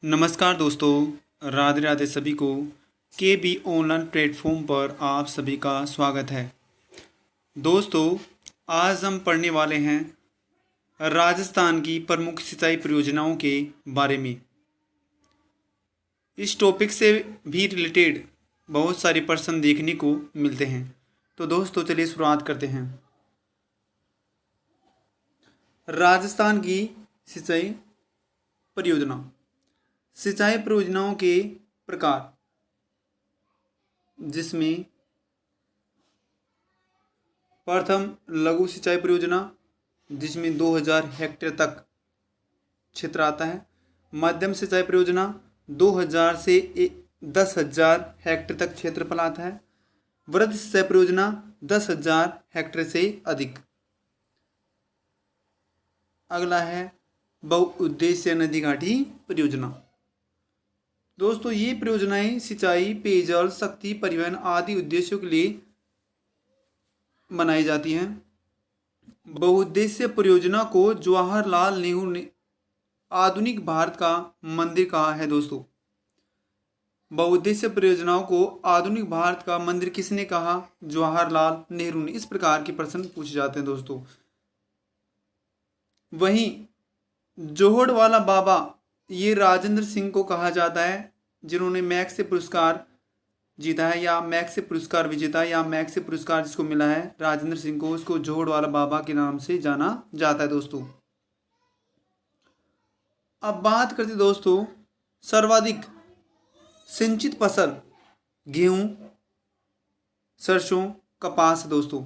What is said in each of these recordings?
नमस्कार दोस्तों, राधे राधे सभी को। के बी ऑनलाइन प्लेटफॉर्म पर आप सभी का स्वागत है। दोस्तों, आज हम पढ़ने वाले हैं राजस्थान की प्रमुख सिंचाई परियोजनाओं के बारे में। इस टॉपिक से भी रिलेटेड बहुत सारे प्रश्न देखने को मिलते हैं। तो दोस्तों, चलिए शुरुआत करते हैं। राजस्थान की सिंचाई परियोजना। सिंचाई परियोजनाओं के प्रकार, जिसमें प्रथम लघु सिंचाई परियोजना, जिसमें 2000 हेक्टेयर तक क्षेत्र आता है। मध्यम सिंचाई परियोजना 2000 से 10,000 हेक्टेयर तक क्षेत्रफल आता है। वृहद सिंचाई परियोजना 10,000 हेक्टेयर से अधिक। अगला है बहुउद्देश्य नदी घाटी परियोजना। दोस्तों, ये परियोजनाएं सिंचाई, पेयजल, शक्ति, परिवहन आदि उद्देश्यों के लिए बनाई जाती हैं। बहुउद्देश्य परियोजना को जवाहरलाल नेहरू ने आधुनिक भारत का मंदिर कहा है। दोस्तों, बहुउद्देश्य परियोजनाओं को आधुनिक भारत का मंदिर किसने कहा? जवाहरलाल नेहरू ने। इस प्रकार के प्रश्न पूछे जाते हैं दोस्तों। वहीं जोहड़ वाला बाबा, ये राजेंद्र सिंह को कहा जाता है, जिन्होंने मैक्से पुरस्कार जीता है, या मैक्से पुरस्कार विजेता, या मैक्से पुरस्कार जिसको मिला है राजेंद्र सिंह को, उसको जोहड़ वाला बाबा के नाम से जाना जाता है। दोस्तों, अब बात करते दोस्तों सर्वाधिक सिंचित फसल गेहूं, सरसों, कपास। दोस्तों,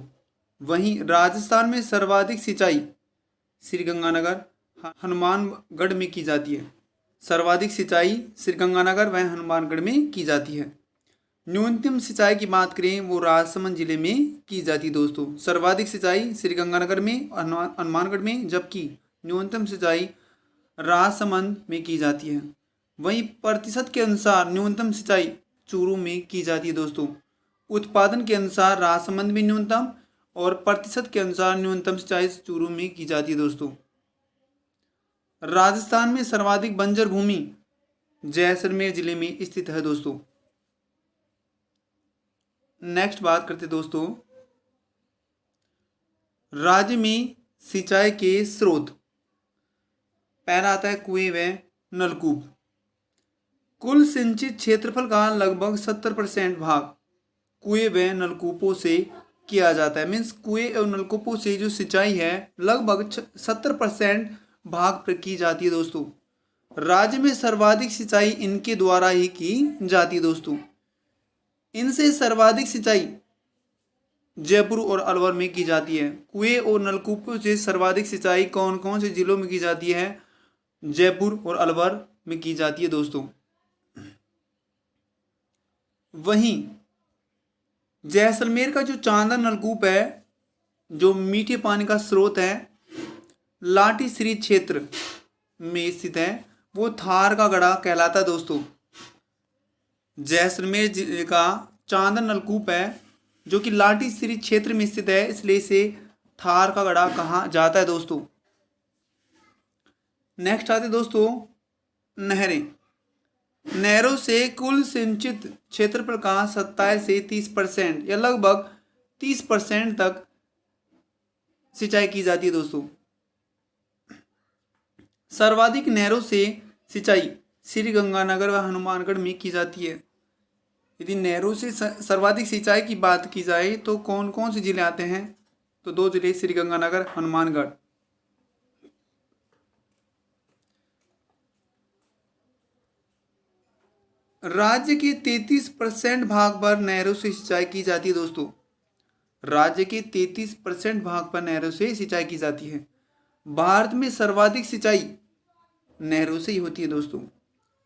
वहीं राजस्थान में सर्वाधिक सिंचाई श्रीगंगानगर, हनुमानगढ़ में की जाती है। सर्वाधिक सिंचाई श्रीगंगानगर व हनुमानगढ़ में की जाती है। न्यूनतम सिंचाई की बात करें, वो राजसमंद जिले में की जाती है। दोस्तों, सर्वाधिक सिंचाई श्रीगंगानगर में, हनुमानगढ़ में, जबकि न्यूनतम सिंचाई राजसमंद में की जाती है। वहीं प्रतिशत के अनुसार न्यूनतम सिंचाई चूरू में की जाती है। दोस्तों, उत्पादन के अनुसार राजसमंद में न्यूनतम और प्रतिशत के अनुसार न्यूनतम सिंचाई चूरू में की जाती है। दोस्तों, राजस्थान में सर्वाधिक बंजर भूमि जैसलमेर जिले में स्थित है। दोस्तों, नेक्स्ट बात करते दोस्तों राज्य में सिंचाई के स्रोत। पहला आता है कुएं व नलकूप। कुल सिंचित क्षेत्रफल का लगभग 70% भाग कुएं व नलकूपों से किया जाता है। मीन्स कुएं और नलकूपों से जो सिंचाई है लगभग 70% भाग पर की जाती है। दोस्तों, राज्य में सर्वाधिक सिंचाई इनके द्वारा ही की जाती है। दोस्तों, इनसे सर्वाधिक सिंचाई जयपुर और अलवर में की जाती है। कुएं और नलकूपों से सर्वाधिक सिंचाई कौन कौन से जिलों में की जाती है? जयपुर और अलवर में की जाती है। दोस्तों, वहीं जैसलमेर का जो चांदन नलकूप है, जो मीठे पानी का स्रोत है, लाठी श्री क्षेत्र में स्थित है, वो थार का गड़ा कहलाता है। दोस्तों, जैसलमेर जिले का चांदन नलकूप है जो कि लाठी श्री क्षेत्र में स्थित है, इसलिए इसे थार का गड़ा कहा जाता है। दोस्तों, नेक्स्ट आते दोस्तों नहरें। नहरों से कुल सिंचित क्षेत्रफल का 27 से 30% या लगभग 30% तक सिंचाई की जाती है। दोस्तों, सर्वाधिक नहरों से सिंचाई श्रीगंगानगर व हनुमानगढ़ में की जाती है। यदि नहरों से सर्वाधिक सिंचाई की बात की जाए तो कौन कौन से जिले आते हैं? तो 2 जिले, श्रीगंगानगर, हनुमानगढ़। राज्य के 33% भाग पर नहरों से सिंचाई की जाती है। दोस्तों, राज्य के 33% भाग पर नहरों से सिंचाई की जाती है। भारत में सर्वाधिक सिंचाई नहरों से ही होती है। दोस्तों,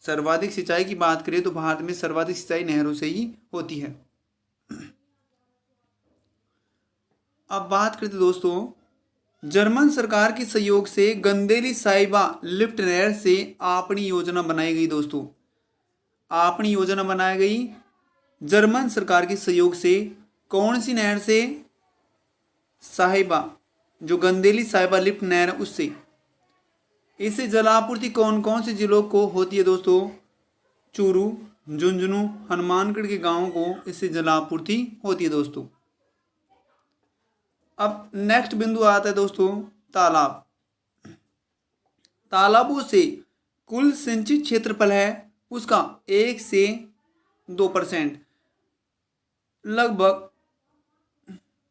सर्वाधिक सिंचाई की बात करें तो भारत में सर्वाधिक सिंचाई नहरों से ही होती है। अब बात करते दोस्तों जर्मन सरकार के सहयोग से गंदेली साहिबा लिफ्ट नहर से आपनी योजना बनाई गई। दोस्तों, आपनी योजना बनाई गई जर्मन सरकार के सहयोग से। कौन सी नहर से? साहिबा, जो गंदेली साहिबा लिफ्ट नहर, उससे। इससे जलापूर्ति कौन कौन से जिलों को होती है दोस्तों? चूरू, झुंझुनू, हनुमानगढ़ के गांवों को इससे जलापूर्ति होती है दोस्तों। अब नेक्स्ट बिंदु आता है दोस्तों तालाब। तालाबों से कुल सिंचित क्षेत्रफल है उसका 1 से 2%, लगभग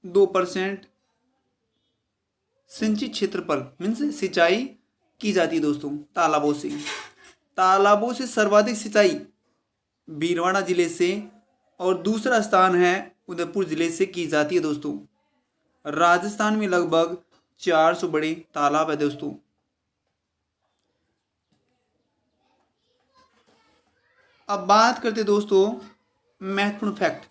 2% सिंचित क्षेत्रफल मीन्स सिंचाई की जाती है दोस्तों तालाबों से। तालाबों से सर्वाधिक सिंचाई भीलवाड़ा जिले से और दूसरा स्थान है उदयपुर जिले से की जाती है दोस्तों। राजस्थान में लगभग 400 बड़े तालाब है दोस्तों। अब बात करते दोस्तों महत्वपूर्ण फैक्ट।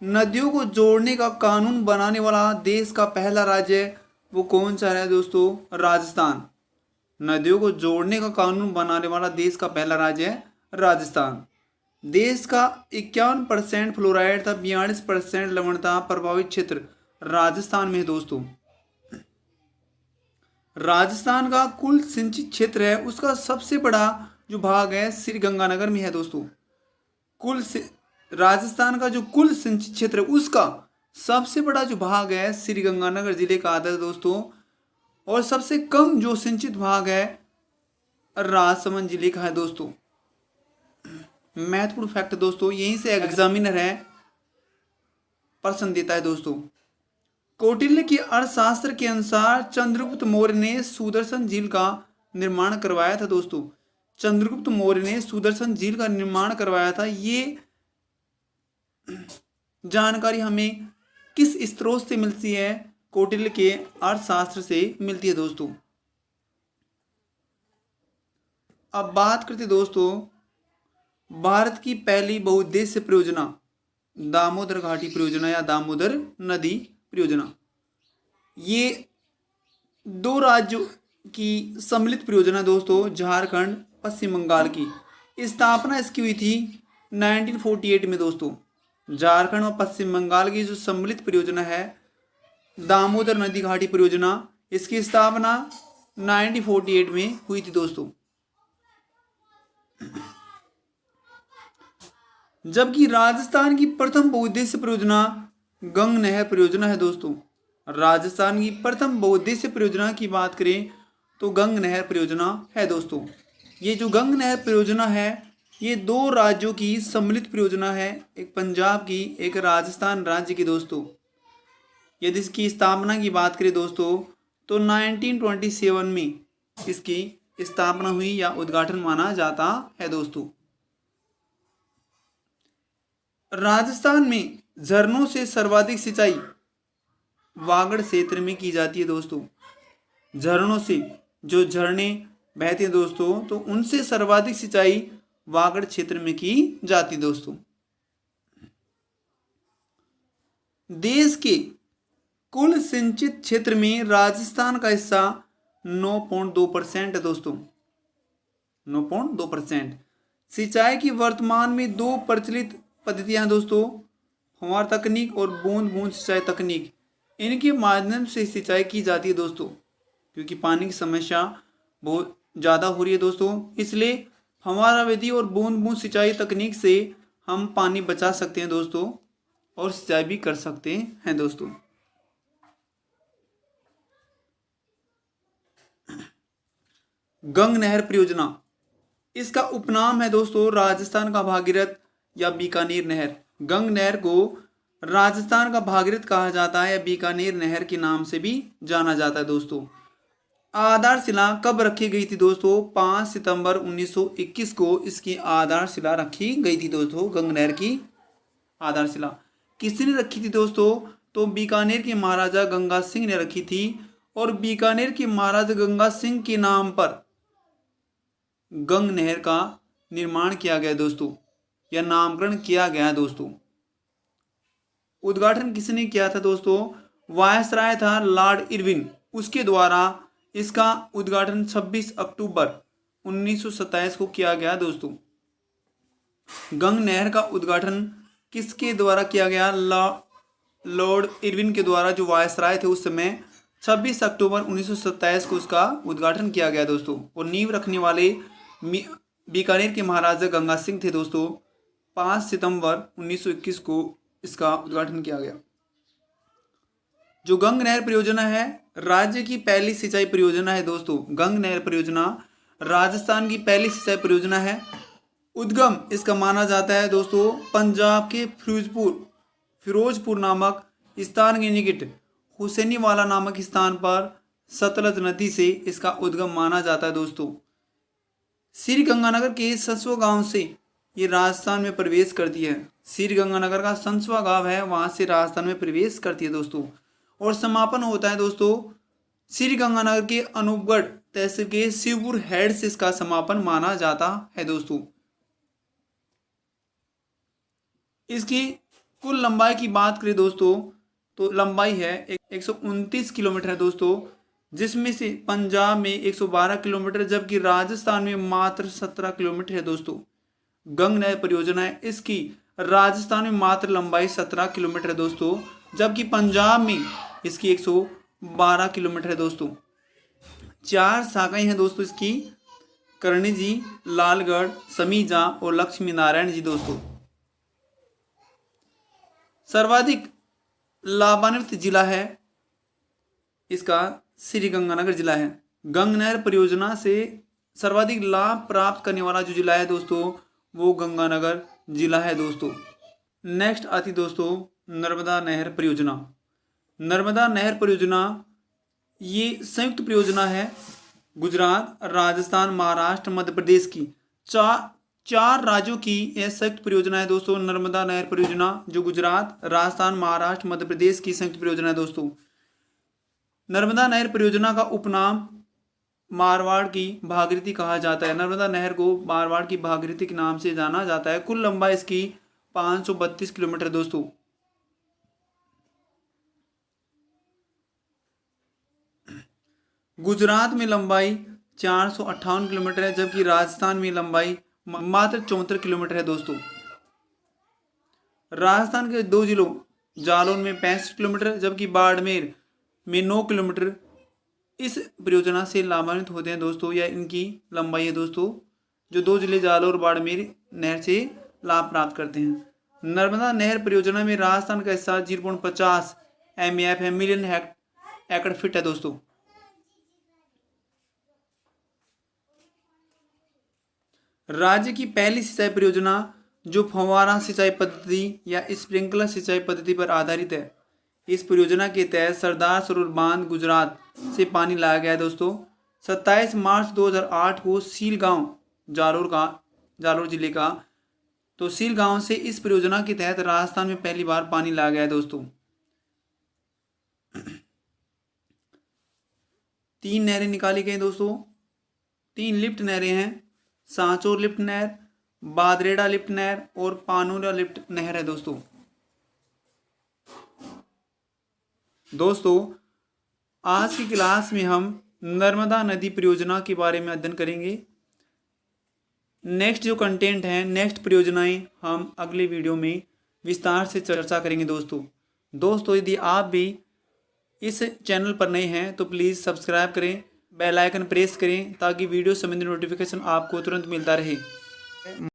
नदियों को जोड़ने का कानून बनाने वाला देश का पहला राज्य वो कौन सा है दोस्तों? राजस्थान। नदियों को जोड़ने का कानून बनाने वाला देश का पहला राज्य है राजस्थान। देश का 51% फ्लोराइड तथा 42% लवणता प्रभावित क्षेत्र राजस्थान में है दोस्तों। राजस्थान का कुल सिंचित क्षेत्र है उसका सबसे बड़ा जो भाग है श्रीगंगानगर में है दोस्तों। राजस्थान का जो कुल सिंचित क्षेत्र है उसका सबसे बड़ा जो भाग है श्रीगंगानगर जिले का आता है दोस्तों। और सबसे कम जो सिंचित भाग है राजसमंद जिले का है दोस्तों। महत्वपूर्ण फैक्ट दोस्तों, यहीं से एग्जामिनर है प्रश्न देता है दोस्तों। कौटिल्य के अर्थशास्त्र के अनुसार चंद्रगुप्त मौर्य ने सुदर्शन झील का निर्माण करवाया था दोस्तों। चंद्रगुप्त मौर्य ने सुदर्शन झील का निर्माण करवाया था। ये जानकारी हमें किस स्रोत से मिलती है? कौटिल्य के अर्थशास्त्र से मिलती है दोस्तों। अब बात करते दोस्तों भारत की पहली बहुउद्देश्य परियोजना दामोदर घाटी परियोजना या दामोदर नदी परियोजना। ये 2 राज्यों की सम्मिलित परियोजना दोस्तों, झारखंड पश्चिम बंगाल की। स्थापना इसकी हुई थी 1948 में दोस्तों। झारखंड और पश्चिम बंगाल की जो सम्मिलित परियोजना है दामोदर नदी घाटी परियोजना, इसकी स्थापना 1948 में हुई थी दोस्तों। जबकि राजस्थान की प्रथम बहुउद्देश्य परियोजना गंग नहर परियोजना है दोस्तों। राजस्थान की प्रथम बहुउद्देश्य परियोजना की बात करें तो गंग नहर परियोजना है दोस्तों। ये जो गंग नहर परियोजना है ये 2 राज्यों की सम्मिलित परियोजना है, एक पंजाब की एक राजस्थान राज्य की दोस्तों। यदि इसकी स्थापना की बात करें दोस्तों तो 1927 में इसकी स्थापना हुई या उद्घाटन माना जाता है दोस्तों। राजस्थान में झरनों से सर्वाधिक सिंचाई वागड़ क्षेत्र में की जाती है दोस्तों। झरनों से जो झरने बहते हैं दोस्तों तो उनसे सर्वाधिक सिंचाई वागड़ क्षेत्र में की जाती है दोस्तों। देश के कुल सिंचित क्षेत्र में राजस्थान का हिस्सा 9.2% है दोस्तों। 9.2%। सिंचाई की वर्तमान में 2 प्रचलित पद्धतियां दोस्तों, फुहार तकनीक और बूंद बूंद सिंचाई तकनीक। इनके माध्यम से सिंचाई की जाती है दोस्तों, क्योंकि पानी की समस्या बहुत ज़्यादा हो रही है दोस्तों। इसलिए फुहारा विधि और बूंद बूंद सिंचाई तकनीक से हम पानी बचा सकते हैं दोस्तों और सिंचाई भी कर सकते हैं दोस्तों। गंग नहर परियोजना, इसका उपनाम है दोस्तों राजस्थान का भागीरथ या बीकानेर नहर। गंग नहर को राजस्थान का भागीरथ कहा जाता है या बीकानेर नहर के नाम से भी जाना जाता है दोस्तों। आधारशिला कब रखी गई थी दोस्तों? 5 सितंबर 1921 को इसकी आधारशिला रखी गई थी दोस्तों। गंग नहर की आधारशिला किसने रखी थी दोस्तों? तो बीकानेर के महाराजा गंगा सिंह ने रखी थी। और बीकानेर के महाराजा गंगा सिंह के नाम पर गंग नहर का निर्माण किया गया दोस्तों या नामकरण किया गया दोस्तों। उद्घाटन किसने किया था दोस्तों? वायसराय था लॉर्ड इरविन, उसके द्वारा इसका उद्घाटन 26 अक्टूबर 1927 को किया गया दोस्तों। गंग नहर का उद्घाटन किसके द्वारा किया गया? लॉर्ड इरविन के द्वारा, जो वायसराय थे उस समय 26 अक्टूबर 1927 को उसका उद्घाटन किया गया दोस्तों। और नींव रखने वाले बीकानेर के महाराजा गंगा सिंह थे दोस्तों। 5 सितंबर 1921 को इसका उद्घाटन किया गया। जो गंग नहर परियोजना है राज्य की पहली सिंचाई परियोजना है दोस्तों। गंग नहर परियोजना राजस्थान की पहली सिंचाई परियोजना है। उद्गम इसका माना जाता है दोस्तों पंजाब के फिरोजपुर नामक स्थान के निकट हुसैनीवाला नामक स्थान पर सतलज नदी से इसका उद्गम माना जाता है दोस्तों। श्री गंगानगर के संसवा गांव से ये राजस्थान में प्रवेश करती है। श्री गंगानगर का संसवा गांव है, वहां से राजस्थान में प्रवेश करती है दोस्तों। और समापन होता है दोस्तों श्री गंगानगर के अनूपगढ़ तहसील के शिवपुर हेड से इसका समापन माना जाता है दोस्तों। इसकी कुल लंबाई की बात करें दोस्तों तो लंबाई है 129 किलोमीटर है दोस्तों, जिसमें से पंजाब में 112 किलोमीटर जबकि राजस्थान में मात्र 17 किलोमीटर है दोस्तों। गंग नहर परियोजना है, इसकी राजस्थान में मात्र लंबाई 17 किलोमीटर है दोस्तों, जबकि पंजाब में इसकी 112 किलोमीटर है दोस्तों। 4 शाखाएं हैं दोस्तों इसकी, करणी जी, लालगढ़, समीजा और लक्ष्मी नारायण जी दोस्तों। सर्वाधिक लाभान्वित जिला है इसका श्री गंगानगर जिला है। गंग नहर परियोजना से सर्वाधिक लाभ प्राप्त करने वाला जो जिला है दोस्तों वो गंगानगर जिला है दोस्तों। नेक्स्ट आती दोस्तों नर्मदा नहर परियोजना। नर्मदा नहर परियोजना ये संयुक्त परियोजना है गुजरात, राजस्थान, महाराष्ट्र, मध्य प्रदेश की चार राज्यों की यह संयुक्त परियोजना है दोस्तों। नर्मदा नहर परियोजना जो गुजरात, राजस्थान, महाराष्ट्र, मध्य प्रदेश की संयुक्त परियोजना है दोस्तों। नर्मदा नहर परियोजना का उपनाम मारवाड़ की भागीरथी कहा जाता है। नर्मदा नहर को मारवाड़ की भागीरथी के नाम से जाना जाता है। कुल लंबाई इसकी 532 किलोमीटर दोस्तों। गुजरात में लंबाई 458 किलोमीटर है जबकि राजस्थान में लंबाई मात्र 74 किलोमीटर है दोस्तों। राजस्थान के 2 जिलों जालौन में 65 किलोमीटर जबकि बाड़मेर में 9 किलोमीटर इस परियोजना से लाभान्वित होते हैं दोस्तों। यह इनकी लंबाई है दोस्तों, जो 2 जिले जालौर और बाड़मेर नहर से लाभ प्राप्त करते हैं। नर्मदा नहर परियोजना में राजस्थान का हिस्सा 0.50 MAF है, मिलियन एकड़ फीट है दोस्तों। राज्य की पहली सिंचाई परियोजना जो फव्वारा सिंचाई पद्धति या स्प्रिंकलर सिंचाई पद्धति पर आधारित है। इस परियोजना के तहत सरदार सरोवर बांध गुजरात से पानी लाया गया है दोस्तों। 27 मार्च 2008 को सील गांव जालोर जिले का तो सील गांव से इस परियोजना के तहत राजस्थान में पहली बार पानी लाया गया है दोस्तों। 3 नहरें निकाली गई दोस्तों। 3 लिफ्ट नहरें हैं, सांचोर लिफ्ट नहर, बादरेड़ा लिफ्ट नहर और पानूरा लिफ्ट नहर है दोस्तों। आज की क्लास में हम नर्मदा नदी परियोजना के बारे में अध्ययन करेंगे। नेक्स्ट जो कंटेंट है, नेक्स्ट परियोजनाएं हम अगले वीडियो में विस्तार से चर्चा करेंगे दोस्तों। यदि आप भी इस चैनल पर नए हैं तो प्लीज़ सब्सक्राइब करें, बेल आइकन प्रेस करें ताकि वीडियो संबंधी नोटिफिकेशन आपको तुरंत मिलता रहे।